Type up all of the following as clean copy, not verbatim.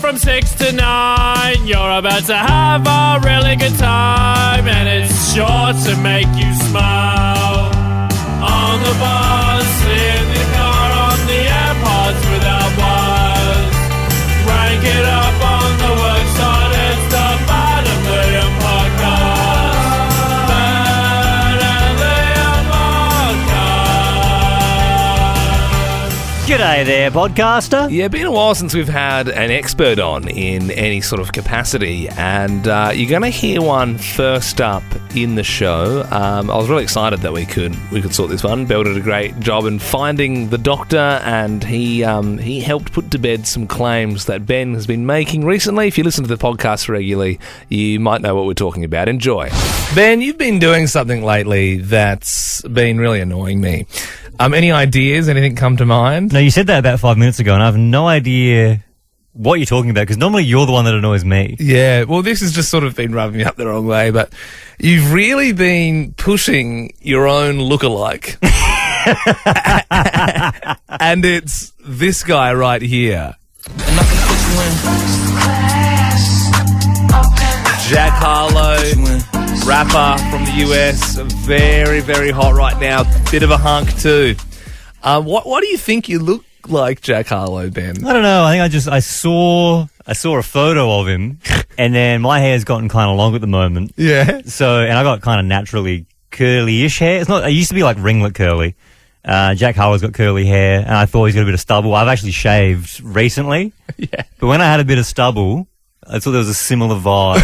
from 6 to 9. You're about to have a really good time, and it's sure to make you smile. On the bus, in the car, on the AirPods without wires. Rank it up on the worksite, it's the Bad and Liam podcast. Bad and Liam podcast. G'day there, podcaster. Yeah, been a while since we've had an expert on in any sort of capacity, and you're going to hear one first up in the show. I was really excited that we could sort this one. Bill did a great job in finding the doctor, and he helped put to bed some claims that Ben has been making recently. If you listen to the podcast regularly, you might know what we're talking about. Enjoy. Ben, you've been doing something lately that's been really annoying me. Any ideas? Anything come to mind? No, you said that about 5 minutes ago, and I have no idea what you're talking about, because normally you're the one that annoys me. Yeah, well, this has just sort of been rubbing me up the wrong way, but you've really been pushing your own lookalike. And it's this guy right here. Jack Harlow, rapper from the US, very, very hot right now. Bit of a hunk too. What do you think you look like, Jack Harlow, Ben? I don't know. I think I saw a photo of him, and then my hair's gotten kind of long at the moment. Yeah. So, and I got kind of naturally curly-ish hair. It's not. It used to be like ringlet curly. Jack Harlow's got curly hair, and I thought he's got a bit of stubble. I've actually shaved recently. Yeah. But when I had a bit of stubble, I thought there was a similar vibe.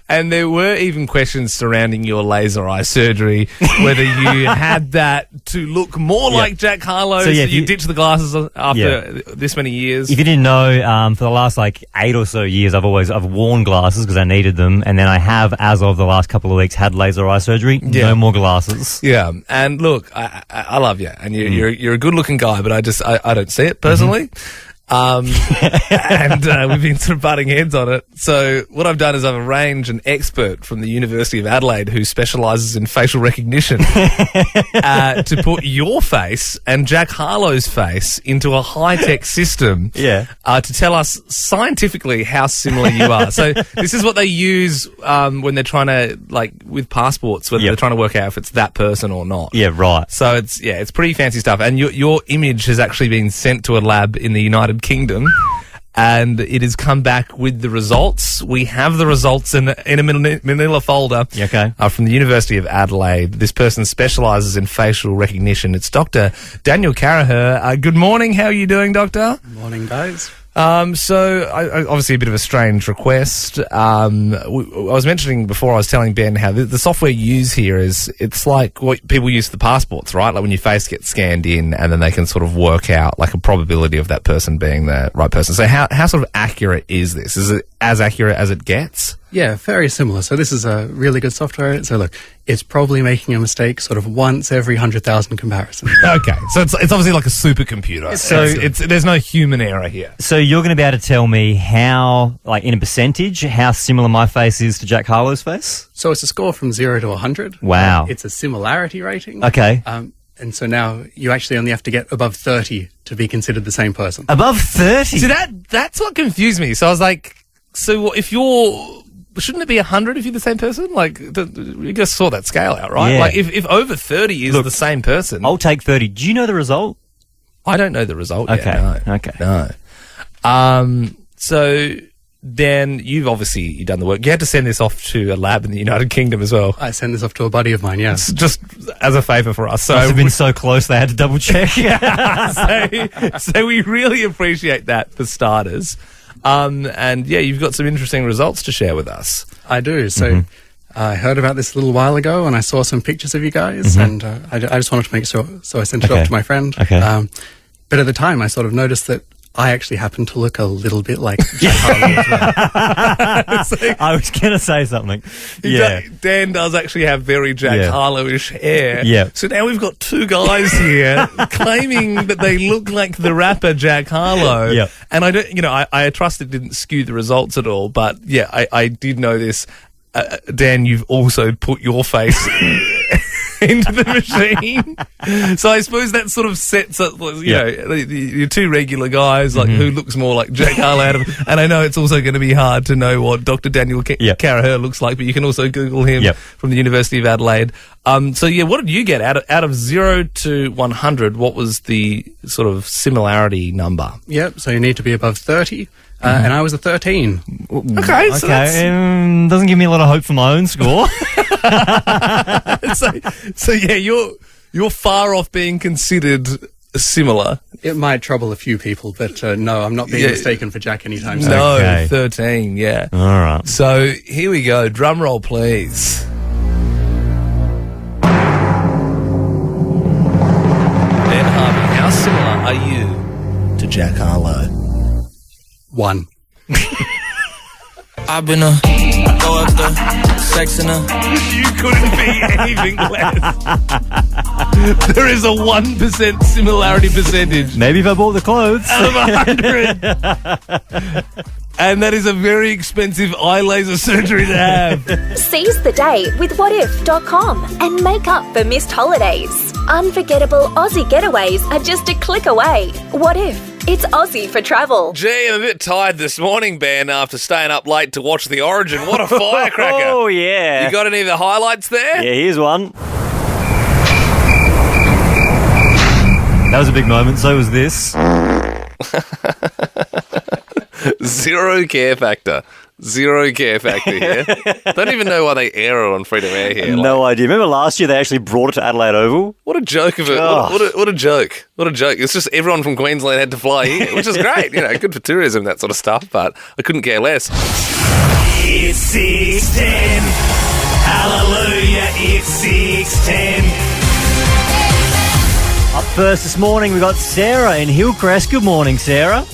And there were even questions surrounding your laser eye surgery, whether you had that to look more like Jack Harlow, so you ditched the glasses after this many years. If you didn't know, for the last 8 or so years, I've worn glasses because I needed them, and then I have, as of the last couple of weeks, had laser eye surgery. Yeah. No more glasses. Yeah, and look, I love you, and you're a good-looking guy, but I don't see it personally. Mm-hmm. And we've been sort of butting heads on it. So what I've done is I've arranged an expert from the University of Adelaide who specialises in facial recognition to put your face and Jack Harlow's face into a high-tech system to tell us scientifically how similar you are. So this is what they use when they're trying to, with passports, whether they're trying to work out if it's that person or not. Yeah, right. So it's pretty fancy stuff. And your image has actually been sent to a lab in the United Kingdom, and it has come back with the results. We have the results in a manila folder from the University of Adelaide. This person specialises in facial recognition. It's Dr. Daniel Carraher. Good morning. How are you doing, Doctor? Morning, guys. So obviously a bit of a strange request. I was mentioning before, I was telling Ben how the software you use here it's like what people use for the passports, right? Like when your face gets scanned in and then they can sort of work out like a probability of that person being the right person. So how sort of accurate is this? Is it as accurate as it gets? Yeah, very similar. So this is a really good software. So look, it's probably making a mistake sort of once every 100,000 comparisons. Okay, so it's obviously like a supercomputer. So there's no human error here. So you're going to be able to tell me how, in a percentage, how similar my face is to Jack Harlow's face? So it's a score from 0 to 100. Wow. It's a similarity rating. Okay. And so now you actually only have to get above 30 to be considered the same person. Above 30? See, that's what confused me. So I was like, so if shouldn't it be 100 if you're the same person? You just saw that scale out, right? Yeah. If over 30 is the same person. I'll take 30. Do you know the result? I don't know the result yet, no. Okay. No. So then you've obviously done the work. You had to send this off to a lab in the United Kingdom as well. I sent this off to a buddy of mine, yeah. Just as a favour for us. So must have been so close they had to double check. So we really appreciate that for starters. And you've got some interesting results to share with us. I do. So I heard about this a little while ago, and I saw some pictures of you guys, and I just wanted to make sure, so I sent it off to my friend. Okay. But at the time, I sort of noticed that I actually happen to look a little bit like Jack Harlow as well. I was going to say something. Yeah. Dan does actually have very Jack Harlow-ish hair. Yeah. So now we've got two guys here claiming that they look like the rapper Jack Harlow. Yeah. And I don't, I trust it didn't skew the results at all, but I did know this. Dan, you've also put your face into the machine. So I suppose that sort of sets up, you know, your two regular guys, like who looks more like Jack Harlow. And I know it's also going to be hard to know what Dr. Daniel Carraher looks like, but you can also Google him from the University of Adelaide. So yeah, what did you get out of 0 to 100? What was the sort of similarity number? Yep, so you need to be above 30. And I was a 13. Okay, so doesn't give me a lot of hope for my own score. so yeah, you're far off being considered similar. It might trouble a few people, but no, I'm not being mistaken for Jack anytime soon. No, Okay. 13, yeah. All right. So here we go. Drum roll, please. Ben Harvey, how similar are you to Jack Harlow? 1. I've been a go up the sex in a. You couldn't be anything less. There is a 1% similarity percentage Maybe if I bought the clothes. out of 100. And that is a very expensive eye laser surgery to have. Seize the day with whatif.com and make up for missed holidays. Unforgettable Aussie getaways are just a click away. What if? It's Aussie for travel. Gee, I'm a bit tired this morning, Ben, after staying up late to watch the Origin. What a firecracker. Oh, yeah. You got any of the highlights there? Yeah, here's one. That was a big moment. So was this. Zero care factor. Zero care factor here. Don't even know why they air it on Freedom Air here. No idea. Remember last year they actually brought it to Adelaide Oval? What a joke of it. What a joke. What a joke. It's just everyone from Queensland had to fly here, which is great. You know, good for tourism, that sort of stuff, but I couldn't care less. It's 6:10. Hallelujah, it's 6:10. Up first this morning, we got Sarah in Hillcrest. Good morning, Sarah.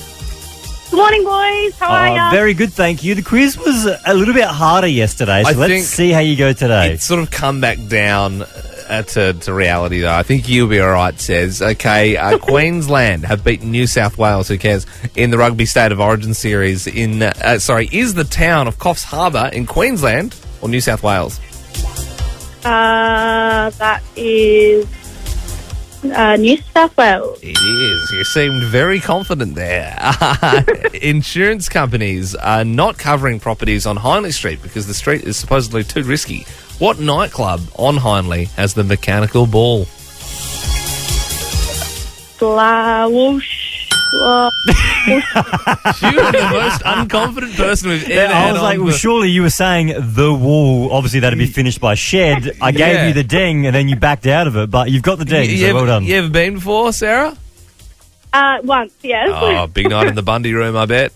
Good morning, boys. How are ya? Very good, thank you. The quiz was a little bit harder yesterday, so I let's think see how you go today. It's sort of come back down to reality, though. I think you'll be all right, Says. Okay, Queensland have beaten New South Wales, who cares, in the Rugby State of Origin series in, is the town of Coffs Harbour in Queensland or New South Wales? That is New South Wales. It is. You seemed very confident there. Insurance companies are not covering properties on Hindley Street because the street is supposedly too risky. What nightclub on Hindley has the mechanical ball? Whoosh. You are the most unconfident person we've ever had I was like, on well, surely you were saying the wall. Obviously, that'd be finished by Shed. I gave you the ding, and then you backed out of it, but you've got the ding, so well done. You ever been before, Sarah? Once, yes. Oh, big night in the Bundy room, I bet.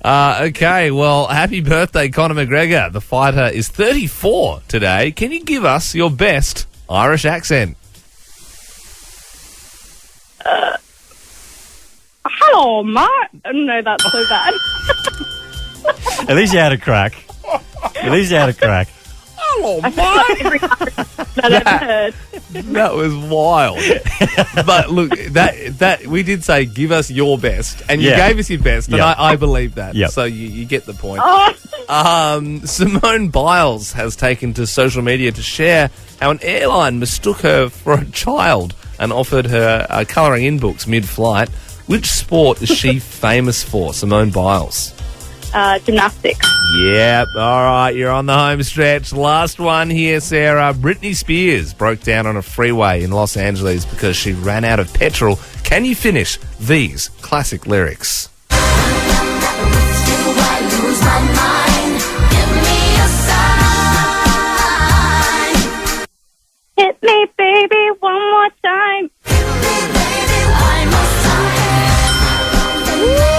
Okay, well, happy birthday, Conor McGregor. The fighter is 34 today. Can you give us your best Irish accent? Hello, Mark. No, that's so bad. At least you had a crack. Hello, I forgot every that I've heard. That was wild. But look, that we did say give us your best, and you gave us your best, and I believe that. Yep. So you get the point. Oh. Simone Biles has taken to social media to share how an airline mistook her for a child and offered her colouring in books mid-flight. Which sport is she famous for, Simone Biles? Gymnastics. Yep, all right, you're on the home stretch. Last one here, Sarah. Britney Spears broke down on a freeway in Los Angeles because she ran out of petrol. Can you finish these classic lyrics? Hit me, baby, one more time.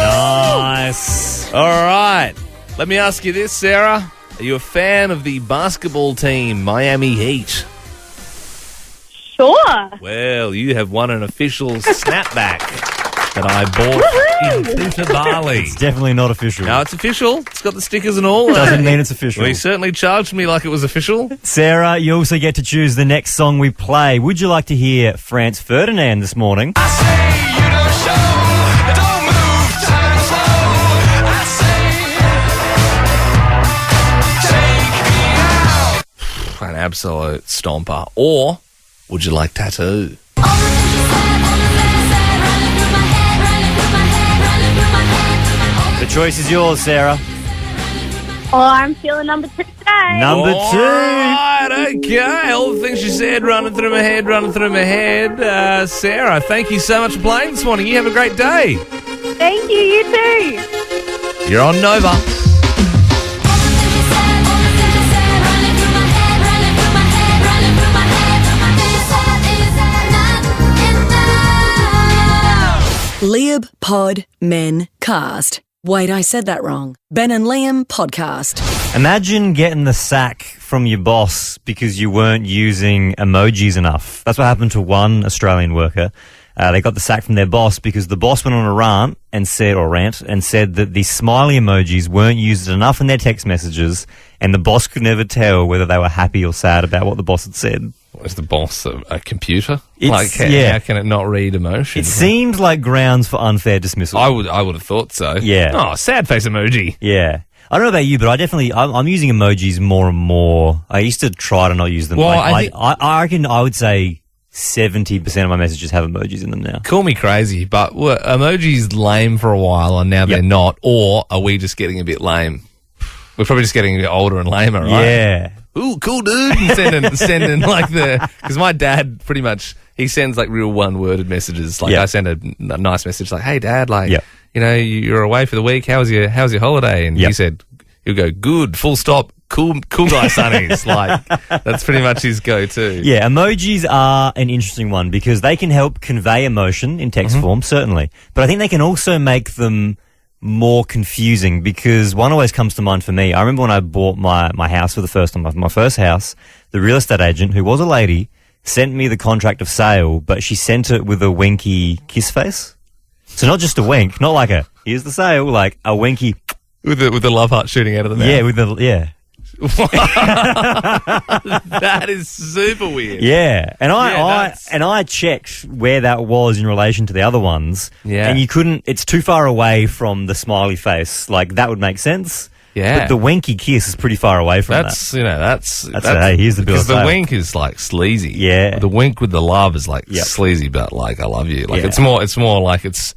Nice. All right. Let me ask you this, Sarah. Are you a fan of the basketball team Miami Heat? Sure. Well, you have won an official snapback that I bought in Punta Bali. It's definitely not official. No, it's official. It's got the stickers and all. Doesn't mean it's official. Well, he certainly charged me like it was official. Sarah, you also get to choose the next song we play. Would you like to hear Franz Ferdinand this morning? An absolute stomper. Or would you like tattoo? The choice is yours, Sarah. Oh, I'm feeling number 2 today. Number 2. All right, okay. All the things you said running through my head. Sarah, thank you so much for playing this morning. You have a great day. Thank you, you too. You're on Nova. Liam Pod Men Cast. Wait, I said that wrong. Ben and Liam Podcast. Imagine getting the sack from your boss because you weren't using emojis enough. That's what happened to one Australian worker. They got the sack from their boss because the boss went on a rant and said that the smiley emojis weren't used enough in their text messages, and the boss could never tell whether they were happy or sad about what the boss had said. Was the boss a computer? It's- How can it not read It emotions? seems like grounds for unfair dismissal. I would have thought so. Yeah. Oh, sad face emoji. Yeah. I don't know about you, but I'm using emojis more and more. I used to try to not use them. Well, I reckon I would say 70% of my messages have emojis in them now. Call me crazy, but were emojis lame for a while and now they're not? Or are we just getting a bit lame? We're probably just getting a bit older and lamer, right? Yeah. Ooh, cool dude. And sending like because my dad pretty much, he sends like real one-worded messages. Like I send a nice message like, hey dad, like, you know, you're away for the week. How's your holiday? And he said, he'll go, good, full stop. Cool guy sunnies. Like, that's pretty much his go-to. Yeah, emojis are an interesting one because they can help convey emotion in text form, certainly. But I think they can also make them more confusing because one always comes to mind for me. I remember when I bought my house for the first time, my first house, the real estate agent, who was a lady, sent me the contract of sale, but she sent it with a winky kiss face. So not just a wink, not like a, here's the sale, like a winky. With the love heart shooting out of the mouth. Yeah, That is super weird. Yeah, and I checked where that was in relation to the other ones. Yeah, and you couldn't. It's too far away from the smiley face. Like that would make sense. Yeah, but the winky kiss is pretty far away from that's, that. You know, that's hey, here's the bill. Because the wink is like sleazy. Yeah, the wink with the love is like sleazy, but like I love you. Like it's more like it's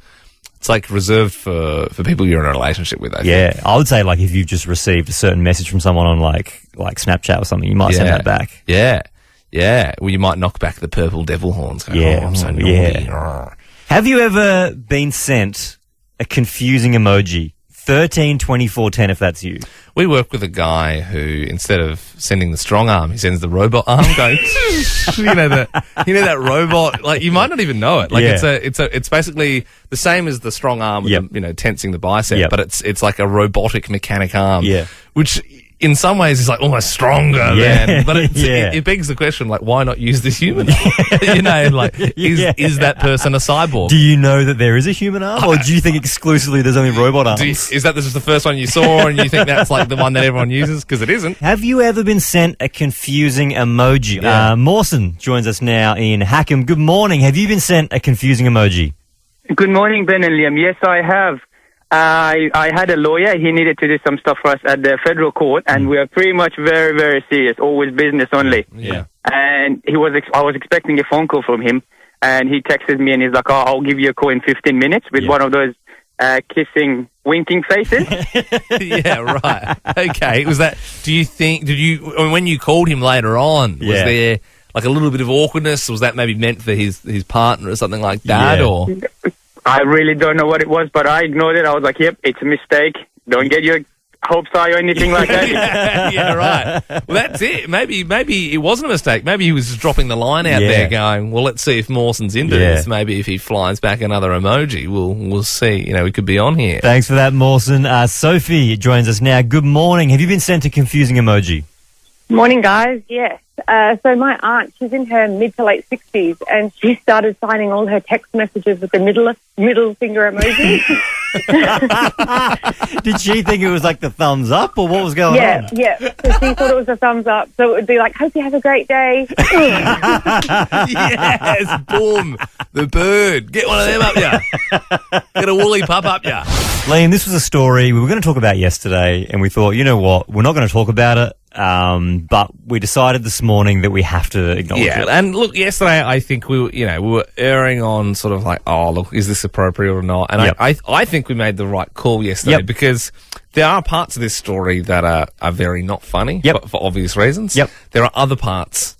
like reserved for people you're in a relationship with. I think. I would say like if you've just received a certain message from someone on like Snapchat or something, you might send that back. Yeah. Well, you might knock back the purple devil horns. Going, I'm so naughty. Yeah. Have you ever been sent a confusing emoji? 13 24 10 if that's you. We work with a guy who, instead of sending the strong arm, he sends the robot arm going. you know that robot. Like you might not even know it. Like it's basically the same as the strong arm with the, tensing the bicep, but it's like a robotic mechanic arm. Yeah. Which in some ways is like almost stronger than, but it begs the question, like, why not use the human arm? Is that person a cyborg? Do you know that there is a human arm, or do you think exclusively there's only robot arms? Is that just the first one you saw and you think that's like the one that everyone uses? Because it isn't. Have you ever been sent a confusing emoji? Mawson joins us now in Hackham. Good morning. Have you been sent a confusing emoji? Good morning, Ben and Liam. Yes, I have. I had a lawyer. He needed to do some stuff for us at the federal court, and we are pretty much very, very serious, always business only. Yeah. And I was expecting a phone call from him, and he texted me, and he's like, I'll give you a call in 15 minutes with one of those kissing, winking faces. Yeah, right. Okay. When you called him later on, was there like a little bit of awkwardness? Was that maybe meant for his partner or something like that? Yeah. Or I really don't know what it was, but I ignored it. I was like, yep, it's a mistake. Don't get your hopes high or anything like that. Yeah, right. Well, that's it. Maybe it wasn't a mistake. Maybe he was just dropping the line out there going, well, let's see if Mawson's into this. Maybe if he flies back another emoji, we'll see. You know, we could be on here. Thanks for that, Mawson. Sophie joins us now. Good morning. Have you been sent a confusing emoji? Morning, guys. Yes. So my aunt, she's in her mid to late 60s, and she started signing all her text messages with the middle finger emoji. Did she think it was like the thumbs up, or what was going on? Yeah. So she thought it was a thumbs up. So it would be like, hope you have a great day. Yes, boom. The bird. Get one of them up ya. Get a woolly pup up ya. Liam, this was a story we were going to talk about yesterday, and we thought, you know what, we're not going to talk about it, but we decided this morning that we have to acknowledge it. And look, yesterday I think we were erring on sort of like, oh, look, is this appropriate or not? And I think we made the right call yesterday because there are parts of this story that are very not funny for obvious reasons. There are other parts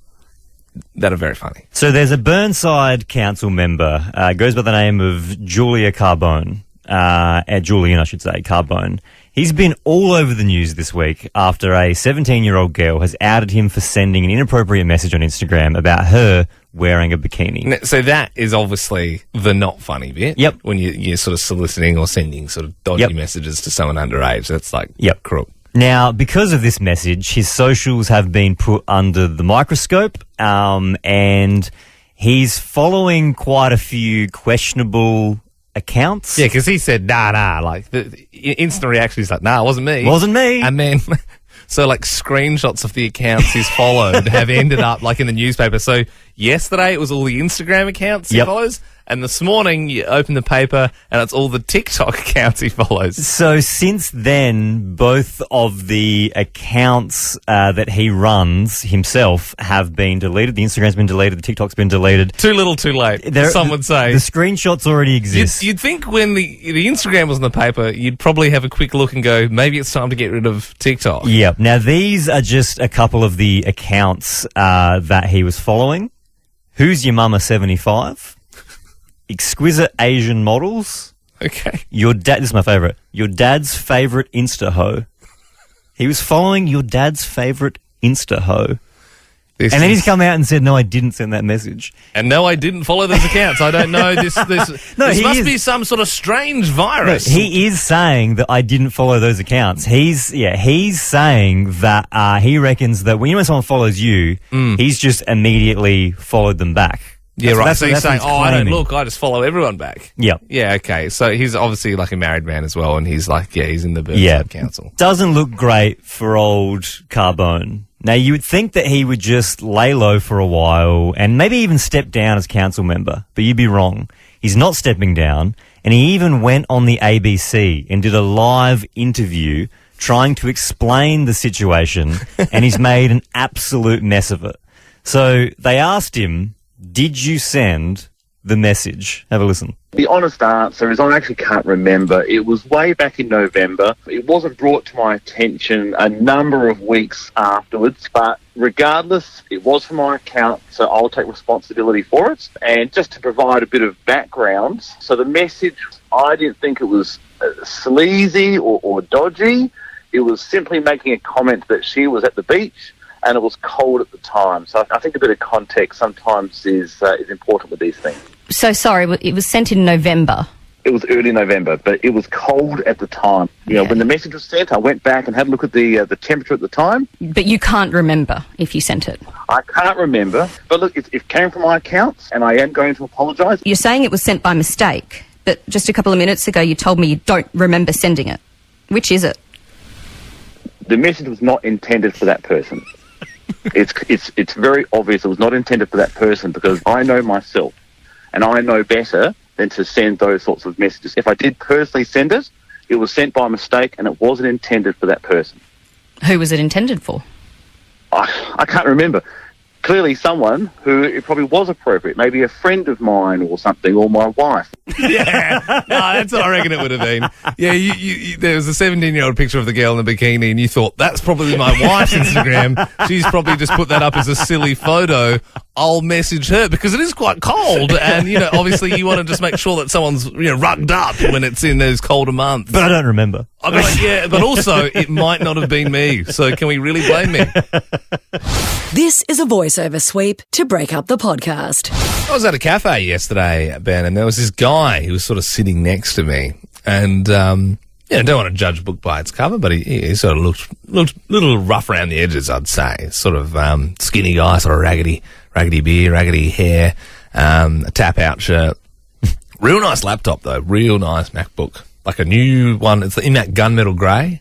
that are very funny. So there's a Burnside council member, goes by the name of Julian, I should say, Carbone. He's been all over the news this week after a 17-year-old girl has outed him for sending an inappropriate message on Instagram about her wearing a bikini. So that is obviously the not funny bit. Yep. When you're sort of soliciting or sending sort of dodgy messages to someone underage. That's like crook. Now, because of this message, his socials have been put under the microscope, and he's following quite a few questionable accounts. Yeah, because he said, nah, like, the instant reaction is like, nah, it wasn't me. Wasn't me. And then, so like screenshots of the accounts he's followed have ended up like in the newspaper. So yesterday it was all the Instagram accounts he follows. And this morning you open the paper and it's all the TikTok accounts he follows. So since then, both of the accounts that he runs himself have been deleted. The Instagram's been deleted. The TikTok's been deleted. Too little, too late, some would say. The screenshots already exist. You'd think when the Instagram was in the paper, you'd probably have a quick look and go, maybe it's time to get rid of TikTok. Yeah. Now, these are just a couple of the accounts that he was following. Who's Your Mama 75? Exquisite Asian Models. Okay. This is my favourite. Your dad's favourite Insta hoe. He was following your dad's favourite Insta hoe. And then he's come out and said, no, I didn't send that message. And no, I didn't follow those accounts. I don't know. This must be some sort of strange virus. No, he is saying that I didn't follow those accounts. He's saying that he reckons that when someone follows you, he's just immediately followed them back. Yeah, right. So he's saying, I don't look, I just follow everyone back. Yeah. Yeah, okay. So he's obviously like a married man as well, and he's like, he's in the Burnside Council. Doesn't look great for old Carbone. Now, you would think that he would just lay low for a while and maybe even step down as council member, but you'd be wrong. He's not stepping down, and he even went on the ABC and did a live interview trying to explain the situation, and he's made an absolute mess of it. So they asked him, did you send the message? Have a listen. The honest answer is I actually can't remember. It was way back in November. It wasn't brought to my attention a number of weeks afterwards, but regardless, it was from my account, so I'll take responsibility for it. And just to provide a bit of background, so the message, I didn't think it was sleazy or dodgy. It was simply making a comment that she was at the beach and it was cold at the time. So I think a bit of context sometimes is important with these things. So sorry, it was sent in November. It was early November, but it was cold at the time. You know, when the message was sent, I went back and had a look at the temperature at the time. But you can't remember if you sent it? I can't remember. But look, it came from my accounts, and I am going to apologise. You're saying it was sent by mistake, but just a couple of minutes ago you told me you don't remember sending it. Which is it? The message was not intended for that person. It's very obvious it was not intended for that person because I know myself and I know better than to send those sorts of messages. If I did personally send it, it was sent by mistake and it wasn't intended for that person. Who was it intended for? I can't remember. Clearly someone who it probably was appropriate, maybe a friend of mine or something, or my wife. Yeah, no, that's what I reckon it would have been. Yeah, you, there was a 17-year-old picture of the girl in the bikini and you thought, that's probably my wife's Instagram. She's probably just put that up as a silly photo. I'll message her because it is quite cold and, obviously you want to just make sure that someone's, rugged up when it's in those colder months. But I don't remember. But also it might not have been me. So can we really blame me? This is a voiceover sweep to break up the podcast. I was at a cafe yesterday, Ben, and there was this guy who was sort of sitting next to me. And, don't want to judge a book by its cover, but he sort of looked a little rough around the edges, I'd say. Sort of skinny guy, sort of raggedy beard, raggedy hair, a tap-out shirt. Real nice laptop, though. Real nice MacBook. Like a new one. It's in that gunmetal grey.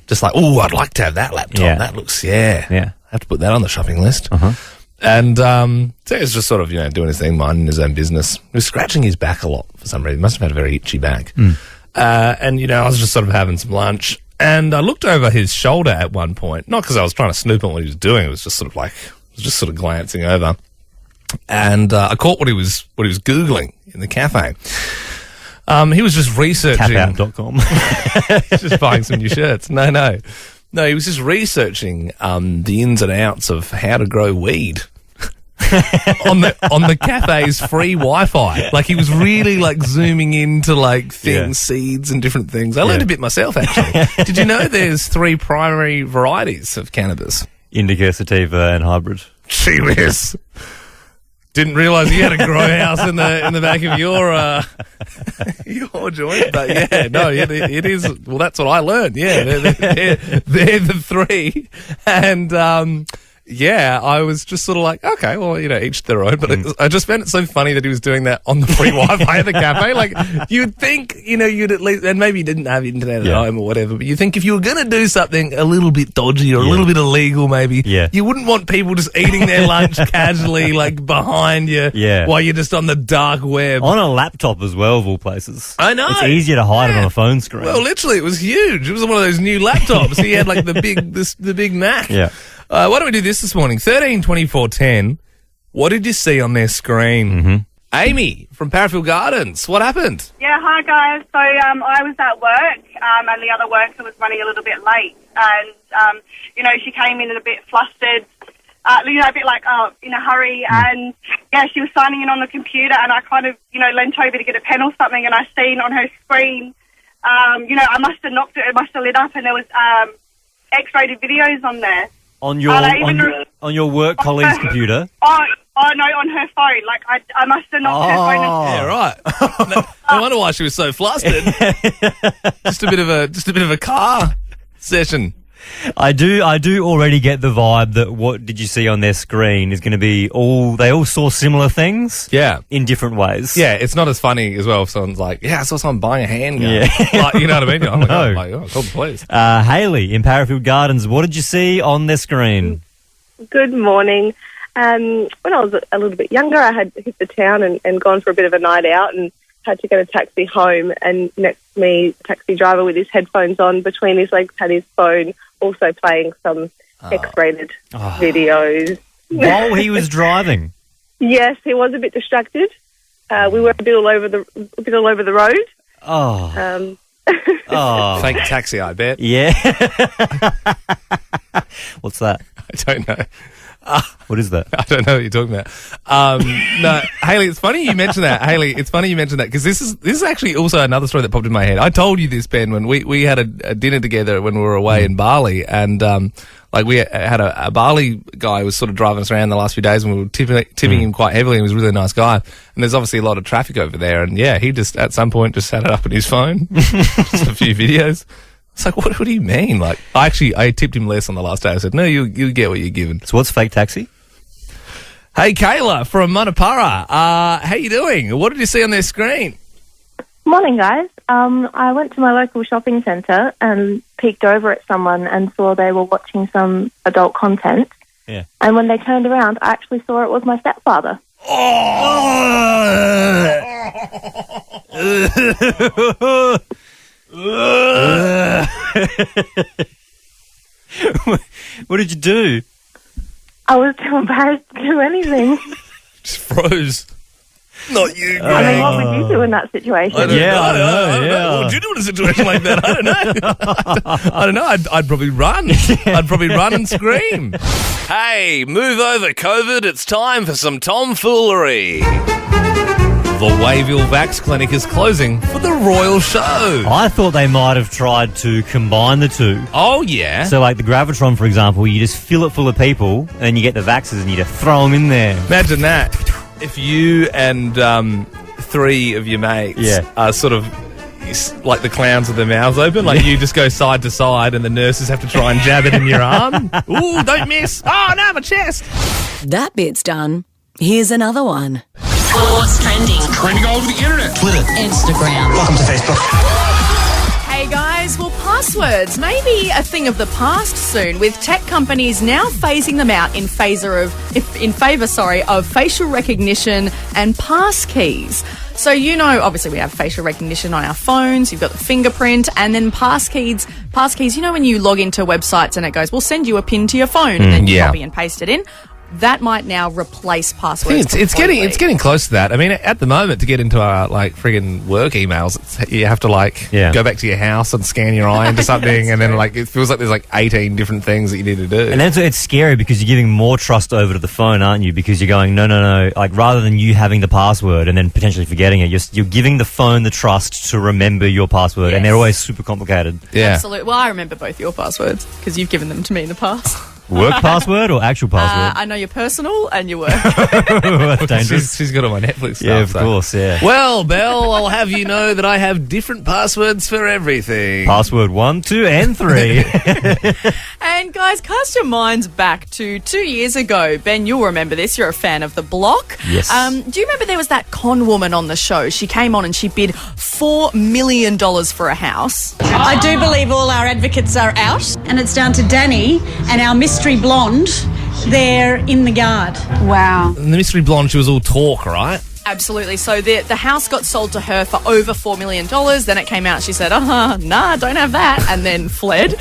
Just like, I'd like to have that laptop. Yeah. That looks, I have to put that on the shopping list. Uh-huh. And so he was just sort of, doing his thing, minding his own business. He was scratching his back a lot for some reason. He must have had a very itchy back. And, you know, I was just sort of having some lunch. And I looked over his shoulder at one point, not because I was trying to snoop on what he was doing. It was just sort of like, glancing over. And I caught what he was Googling in the cafe. He was just researching. Tapout.com. Just buying some new shirts. No, he was just researching the ins and outs of how to grow weed. on the cafe's free Wi-Fi. Like, he was really like zooming into like things, seeds and different things. I learned a bit myself, actually. Did you know there's 3 primary varieties of cannabis? Indica, sativa, and hybrid. Gee whiz. Didn't realise you had a grow house in the back of your joint, but it is. Well, that's what I learned. Yeah, they're the 3, and I was just sort of like, okay, well, you know, each their own. But I just found it so funny that he was doing that on the free Wi-Fi at the cafe. Like, you'd think, you know, you'd at least, and maybe you didn't have internet at home or whatever, but you think if you were going to do something a little bit dodgy or a little bit illegal, maybe, you wouldn't want people just eating their lunch casually, like, behind you while you're just on the dark web. On a laptop as well, of all places. I know. It's easier to hide it on a phone screen. Well, literally, it was huge. It was one of those new laptops. He had, like, the big Mac. Yeah. Why don't we do this morning? 13 24 10. What did you see on their screen? Amy from Parafield Gardens. What happened? Yeah, hi guys. So I was at work and the other worker was running a little bit late, and you know, she came in a bit flustered, you know, a bit like in a hurry, and she was signing in on the computer, and I kind of, you know, leant over to get a pen or something, and I seen on her screen, you know, I must have knocked it must have lit up, and there was X-rated videos on there. On your work colleague's computer? Oh, no, on her phone. Like, I must have knocked her phone. Yeah, right. No wonder why she was so flustered. Just a bit of a car session. I do already get the vibe that what did you see on their screen is going to be they all saw similar things. Yeah. In different ways. Yeah, it's not as funny as well if someone's like, I saw someone buying a handgun. Yeah. Like, you know what I mean? I'm No. like, oh, call the police. Hayley in Parafield Gardens, what did you see on their screen? Good morning. When I was a little bit younger, I had hit the town and gone for a bit of a night out and had to get a taxi home, and next to me, the taxi driver with his headphones on, between his legs had his phone, also playing some X-rated videos. While he was driving? Yes, he was a bit distracted. We were a bit all over the road. Fake taxi, I bet. Yeah. What's that? I don't know. What is that? I don't know what you're talking about. No, Hayley, it's funny you mentioned that. Because this is actually also another story that popped in my head. I told you this, Ben, when we had a dinner together when we were away in Bali, and we had a Bali guy who was sort of driving us around the last few days, and we were tipping him quite heavily, and he was a really nice guy. And there's obviously a lot of traffic over there, and he just at some point just had it up on his phone, just a few videos. It's like, what do you mean? Like, I tipped him less on the last day. I said, no, you get what you're given. So what's fake taxi? Hey, Kayla from Manapara. How you doing? What did you see on their screen? Morning, guys. I went to my local shopping centre and peeked over at someone and saw they were watching some adult content. Yeah. And when they turned around, I actually saw it was my stepfather. What did you do? I was too embarrassed to do anything. Just froze. Not you, Greg. I mean, what would you do in that situation? I don't know. What would you do in a situation like that? I don't know. I'd probably run. I'd probably run and scream. Hey, move over, COVID. It's time for some tomfoolery. The Wayville Vax Clinic is closing for the Royal Show. I thought they might have tried to combine the two. Oh, yeah. So, like the Gravitron, for example, you just fill it full of people, and then you get the vaxxers and you just throw them in there. Imagine that. If you and 3 of your mates are sort of like the clowns with their mouths open, like you just go side to side and the nurses have to try and jab it in your arm. Ooh, don't miss. Oh, no, my chest. That bit's done. Here's another one. What's trending? Trending all over the internet. Twitter. Instagram. Welcome to Facebook. Hey Hey guys, well, passwords may be a thing of the past soon, with tech companies now phasing them out in favour of facial recognition and pass keys. So, obviously we have facial recognition on our phones, you've got the fingerprint, and then pass keys, when you log into websites and it goes, we'll send you a PIN to your phone, and then you copy and paste it in. That might now replace passwords. It's getting close to that. I mean, at the moment, to get into our friggin' work emails, you have to go back to your house and scan your eye into something, and then it feels like there's 18 different things that you need to do. And then it's scary because you're giving more trust over to the phone, aren't you? Because you're going, no. Rather than you having the password and then potentially forgetting it, you're giving the phone the trust to remember your password, and they're always super complicated. Yeah, absolutely. Well, I remember both your passwords because you've given them to me in the past. Work password or actual password? I know your personal and your work. That's dangerous. She's got all my Netflix stuff. Yeah, of course, yeah. Well, Belle, I'll have you know that I have different passwords for everything. Password 1, 2, and 3. And guys, cast your minds back to 2 years ago. Ben, you'll remember this. You're a fan of The Block. Yes. Do you remember there was that con woman on the show? She came on and she bid $4 million for a house. I do believe all our advocates are out, and it's down to Danny and our mystery blonde. They're in the yard. Wow. And the mystery blonde, she was all talk, right? Absolutely. So the house got sold to her for over $4 million. Then it came out, she said, nah, don't have that, and then fled.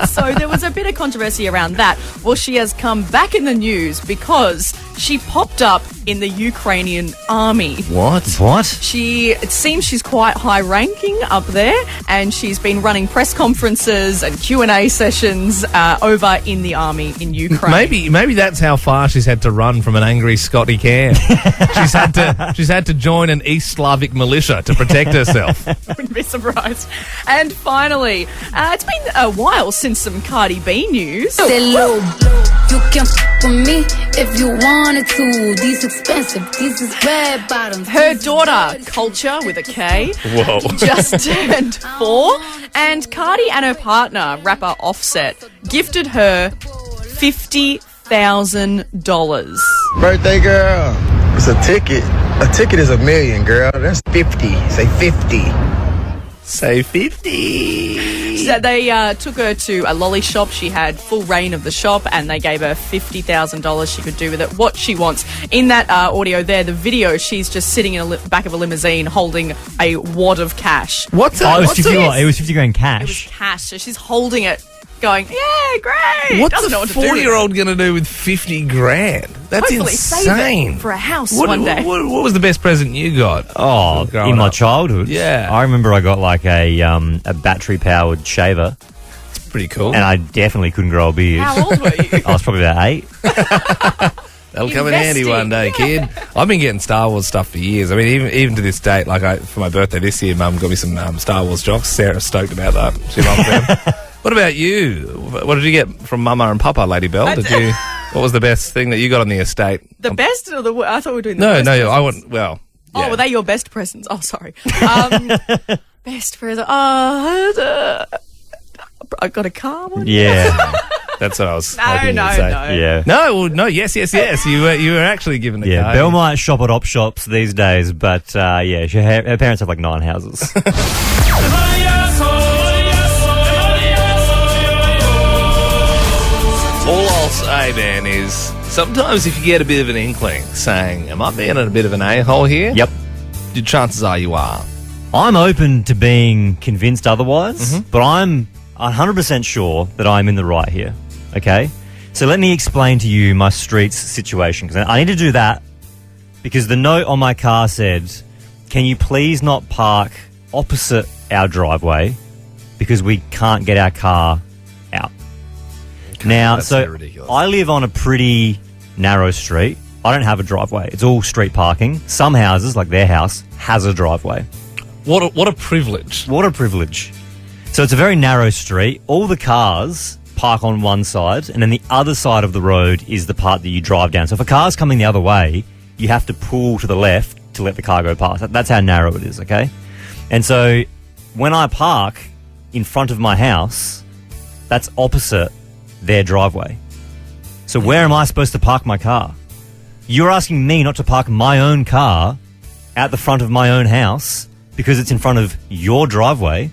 So there was a bit of controversy around that. Well, she has come back in the news because she popped up in the Ukrainian army. What? It seems she's quite high-ranking up there, and she's been running press conferences and Q&A sessions over in the army in Ukraine. Maybe that's how far she's had to run from an angry Scotty camp. She's had to join an East Slavic militia to protect herself. I wouldn't be surprised. And finally, it's been a while since some Cardi B news. You can f with me if you wanted to. These expensive, these is red bottoms. Her daughter, Culture with a K, whoa, just turned 4, and Cardi and her partner, rapper Offset, gifted her $50,000. Birthday girl, it's a ticket. A ticket is $1 million, girl. That's 50. Say 50. Say 50. So they took her to a lolly shop. She had full reign of the shop, and they gave her $50,000. She could do with it what she wants. In that audio there, the video, she's just sitting in the back of a limousine holding a wad of cash. What's that? It was 50 grand cash. It was cash. So she's holding it, going, yeah, great. What's Doesn't know a what to do with 4-year-old going to do with 50 grand? That's Hopefully insane. Save it for a house one day. What was the best present you got? Oh, in my childhood? Yeah. I remember I got a battery-powered shaver. It's pretty cool. And I definitely couldn't grow a beard. How old were you? I was probably about 8. That'll come in handy one day, kid. I've been getting Star Wars stuff for years. I mean, even to this date, for my birthday this year, Mum got me some Star Wars jocks. Sarah's stoked about that. She loves them. What about you? What did you get from Mama and Papa, Lady Belle? What was the best thing that you got on the estate? The best or I thought we were doing the best No, presents. I want, well... Oh, yeah. were they your best presents? Oh, sorry. Best present. I got a car one. Yeah. That's what I was hoping No. you'd say. Yeah. No, yes. You were actually given the car. Belle might shop at op shops these days, but her parents have 9 houses. All I'll say, Dan, is sometimes if you get a bit of an inkling saying, am I being a bit of an a-hole here? Yep. The chances are you are. I'm open to being convinced otherwise, but I'm 100% sure that I'm in the right here, okay? So let me explain to you my streets situation, because I need to do that because the note on my car said, can you please not park opposite our driveway because we can't get our car out. Now, that's so so ridiculous. I live on a pretty narrow street. I don't have a driveway. It's all street parking. Some houses, like their house, has a driveway. What a privilege. What a privilege. So it's a very narrow street. All the cars park on one side, and then the other side of the road is the part that you drive down. So if a car's coming the other way, you have to pull to the left to let the car go past. That's how narrow it is, okay? And so when I park in front of my house, that's opposite their driveway. So where am I supposed to park my car? You're asking me not to park my own car at the front of my own house because it's in front of your driveway.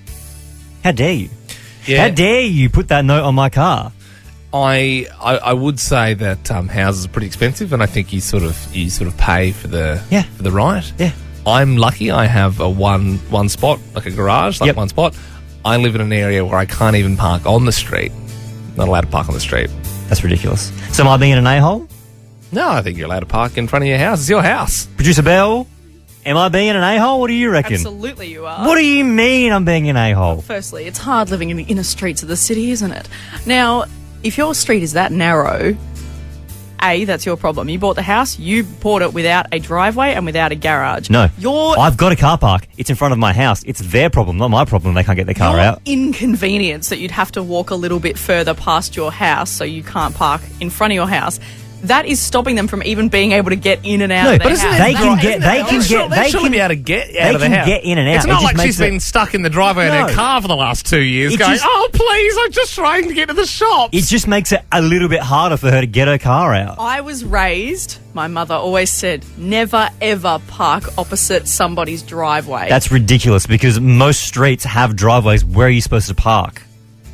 How dare you? Yeah. How dare you put that note on my car? I would say that houses are pretty expensive, and I think you sort of pay for the right. Yeah. I'm lucky. I have a one spot, like a garage, like one spot. I live in an area where I can't even park on the street. Not allowed to park on the street. That's ridiculous. So am I being an a-hole? No, I think you're allowed to park in front of your house. It's your house. Producer Bell, am I being an a-hole? What do you reckon? Absolutely you are. What do you mean I'm being an a-hole? Firstly, it's hard living in the inner streets of the city, isn't it? Now, if your street is that narrow, A, that's your problem. You bought the house, you bought it without a driveway and without a garage. No. I've got a car park. It's in front of my house. It's their problem, not my problem. They can't get their car out. Inconvenience that you'd have to walk a little bit further past your house so you can't park in front of your house. That is stopping them from even being able to get in and out of their house. They can get be able to get out of the house. Get in and out. It's not like she's been stuck in the driveway in her car for the last 2 years going, oh, please, I'm just trying to get to the shops. It just makes it a little bit harder for her to get her car out. I was raised, my mother always said, never ever park opposite somebody's driveway. That's ridiculous because most streets have driveways. Where are you supposed to park?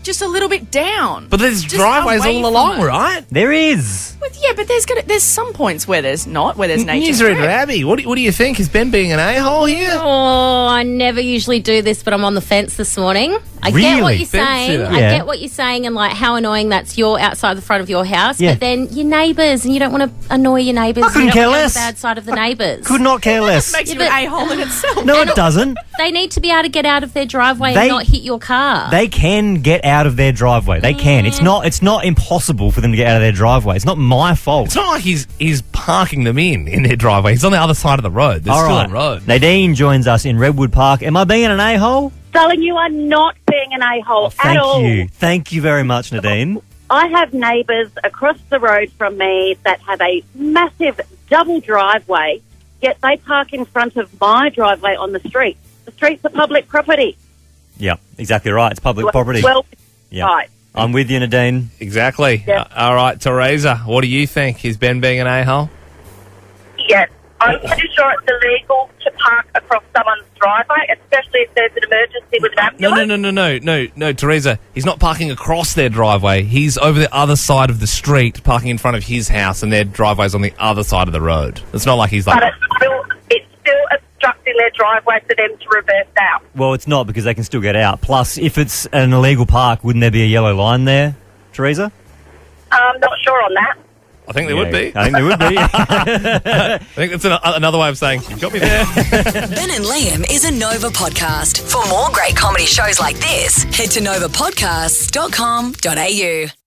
Just a little bit down. But there's Just driveways away all from along, it. right? There is. Yeah, but there's some points where there's not, where there's nature. Newsreader Abby, what do you think? Is Ben being an a-hole here? Oh, I never usually do this, but I'm on the fence this morning. I Really? get what you're Fence saying. sitter. I Yeah. get what you're saying and like how annoying that's your outside the front of your house. Yeah. But then your neighbours, and you don't want to annoy your neighbours. I couldn't you don't care want to less. be on the bad side of the neighbours. Could not care less. Makes you an a-hole in itself. No, it doesn't. They need to be able to get out of their driveway They- and not hit your car. They can get out of their driveway. They can. It's not impossible for them to get out of their driveway. It's not my fault. It's not like he's parking them in their driveway. He's on the other side of the road. There's All still right. a road. Nadine joins us in Redwood Park. Am I being an a-hole? Darling, you are not being an a-hole at all. Thank you. Thank you very much, Nadine. I have neighbours across the road from me that have a massive double driveway, yet they park in front of my driveway on the street. The streets are public property. Yeah, exactly right. It's public property. Well, Yeah. right. I'm with you, Nadine. Exactly. Yeah. All right, Teresa, what do you think? Is Ben being an a-hole? Yes, I'm pretty sure it's illegal to park across someone's driveway, especially if there's an emergency with an ambulance. No, Teresa. He's not parking across their driveway. He's over the other side of the street, parking in front of his house, and their driveway's on the other side of the road. It's not like he's like... But it's still obstructing their driveway for them to reverse out. Well, it's not because they can still get out. Plus, if it's an illegal park, wouldn't there be a yellow line there, Teresa? I'm not sure on that. I think there would be. I think there would be. I think that's another way of saying, you've got me there. Ben and Liam is a Nova podcast. For more great comedy shows like this, head to novapodcasts.com.au.